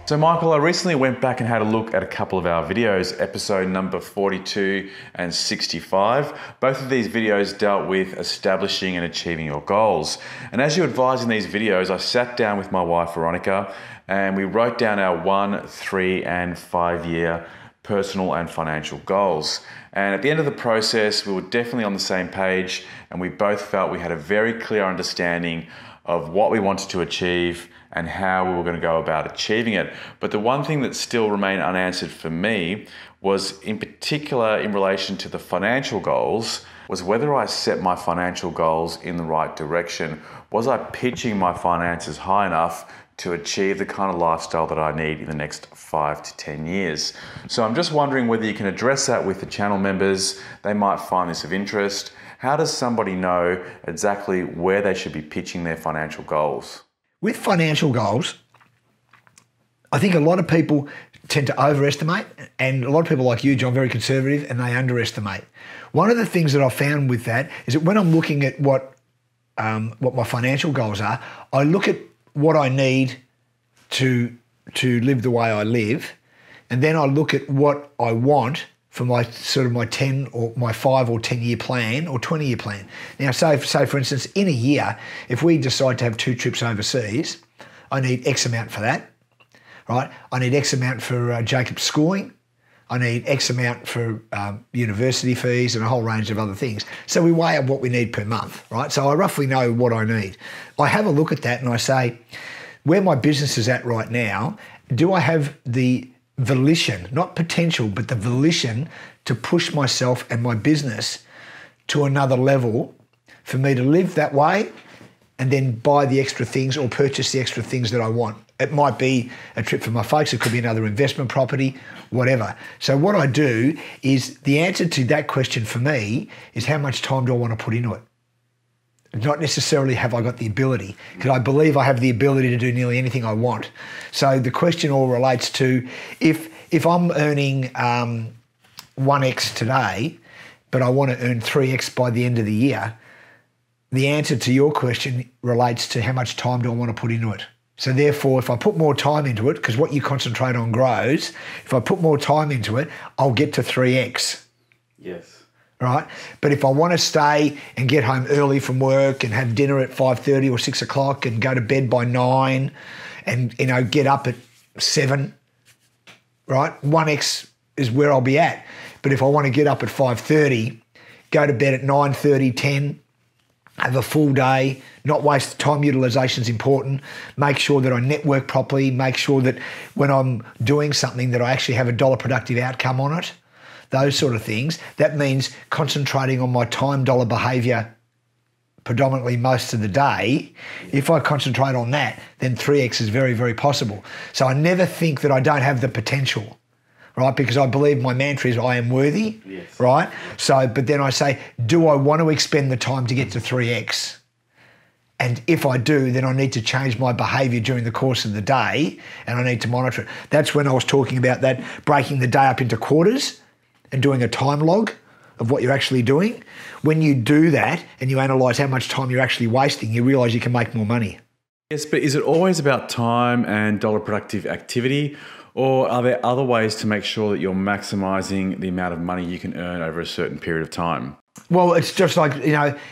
So Michael, I recently went back and had a look at a couple of our videos, episode number 42 and 65. Both of these videos dealt with establishing and achieving your goals. And as you advised in these videos, I sat down with my wife, Veronica, and we wrote down our 1, 3, and 5 year personal and financial goals. And at the end of the process, we were definitely on the same page, and we both felt we had a very clear understanding of what we wanted to achieve and how we were going to go about achieving it. But the one thing that still remained unanswered for me was, in particular in relation to the financial goals, was whether I set my financial goals in the right direction. Was I pitching my finances high enough to achieve the kind of lifestyle that I need in the next 5 to 10 years? So I'm just wondering whether you can address that with the channel members. They might find this of interest. How does somebody know exactly where they should be pitching their financial goals? With financial goals, I think a lot of people tend to overestimate, and a lot of people like you, John, very conservative, and they underestimate. One of the things that I've found with that is that when I'm looking at what my financial goals are, I look at what I need to live the way I live, and then I look at what I want for my 10 or my 5 or 10 year plan or 20 year plan. Now, say for instance, in a year, if we decide to have 2 trips overseas, I need X amount for that, right? I need X amount for Jacob's schooling. I need X amount for university fees and a whole range of other things. So we weigh up what we need per month, right? So I roughly know what I need. I have a look at that and I say, where my business is at right now, do I have the volition, not potential, but the volition to push myself and my business to another level for me to live that way and then buy the extra things or purchase the extra things that I want. It might be a trip for my folks, it could be another investment property, whatever. So what I do is, the answer to that question for me is, how much time do I want to put into it? Not necessarily have I got the ability, because I believe I have the ability to do nearly anything I want. So the question all relates to, if I'm earning 1x today, but I want to earn 3x by the end of the year, the answer to your question relates to how much time do I want to put into it. So therefore, if I put more time into it, because what you concentrate on grows, if I put more time into it, I'll get to 3x. Yes. Right? But if I want to stay and get home early from work and have dinner at 5:30 or 6 o'clock and go to bed by 9 and, get up at 7, right? 1x is where I'll be at. But if I want to get up at 5:30, go to bed at 9:30, 10, have a full day, not waste time utilization is important. Make sure that I network properly. Make sure that when I'm doing something that I actually have a dollar productive outcome on it. Those sort of things. That means concentrating on my time-dollar behaviour predominantly most of the day. If I concentrate on that, then 3x is very, very possible. So I never think that I don't have the potential, right? Because I believe my mantra is I am worthy, yes. Right? So, but then I say, do I want to expend the time to get to 3x? And if I do, then I need to change my behaviour during the course of the day and I need to monitor it. That's when I was talking about that, breaking the day up into quarters and doing a time log of what you're actually doing. When you do that and you analyse how much time you're actually wasting, you realise you can make more money. Yes, but is it always about time and dollar productive activity, or are there other ways to make sure that you're maximising the amount of money you can earn over a certain period of time? Well, it's just like,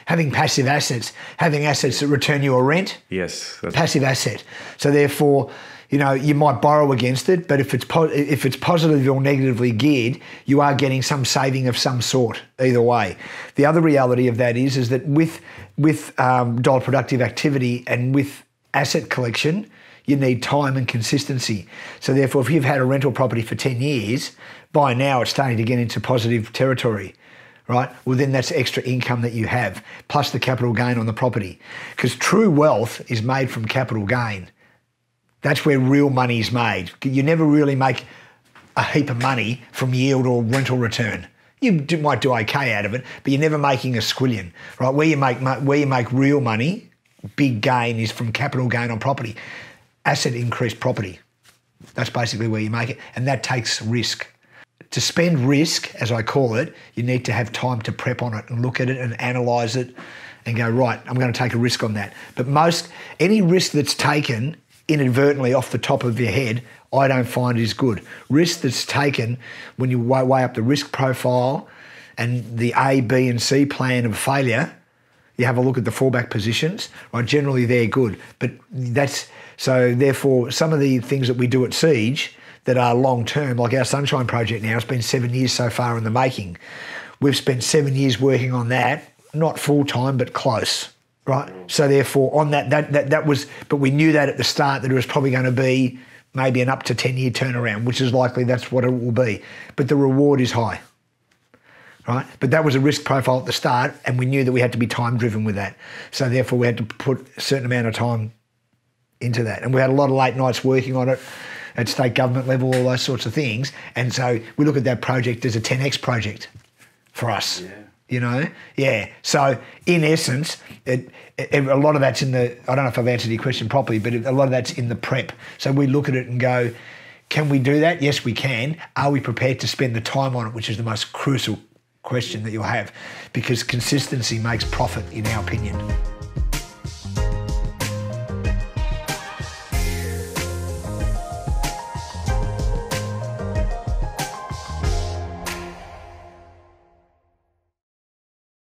having passive assets, having assets that return you a rent. Yes. Passive asset. So therefore, you might borrow against it, but if it's positively or negatively geared, you are getting some saving of some sort either way. The other reality of that is that with dollar productive activity and with asset collection, you need time and consistency. So therefore, if you've had a rental property for 10 years, by now it's starting to get into positive territory, right? Well, then that's extra income that you have, plus the capital gain on the property. Because true wealth is made from capital gain. That's where real money is made. You never really make a heap of money from yield or rental return. You might do okay out of it, but you're never making a squillion, right? Where you make real money, big gain, is from capital gain on property. Asset increased property. That's basically where you make it, and that takes risk. To spend risk, as I call it, you need to have time to prep on it and look at it and analyse it and go, right, I'm going to take a risk on that. But any risk that's taken inadvertently off the top of your head, I don't find is good. Risk that's taken when you weigh up the risk profile and the A, B and C plan of failure, you have a look at the fallback positions, right? Generally they're good. But so therefore some of the things that we do at Siege that are long-term, like our Sunshine project now, it's been 7 years so far in the making. We've spent 7 years working on that, not full-time, but close, right? So therefore on that was, but we knew that at the start that it was probably going to be maybe an up to 10-year turnaround, which is likely that's what it will be. But the reward is high, right? But that was a risk profile at the start, and we knew that we had to be time-driven with that. So therefore we had to put a certain amount of time into that. And we had a lot of late nights working on it at state government level, all those sorts of things. And so we look at that project as a 10X project for us, you know? Yeah. So in essence, a lot of that's in the, I don't know if I've answered your question properly, but a lot of that's in the prep. So we look at it and go, can we do that? Yes, we can. Are we prepared to spend the time on it, which is the most crucial question that you'll have, because consistency makes profit, in our opinion.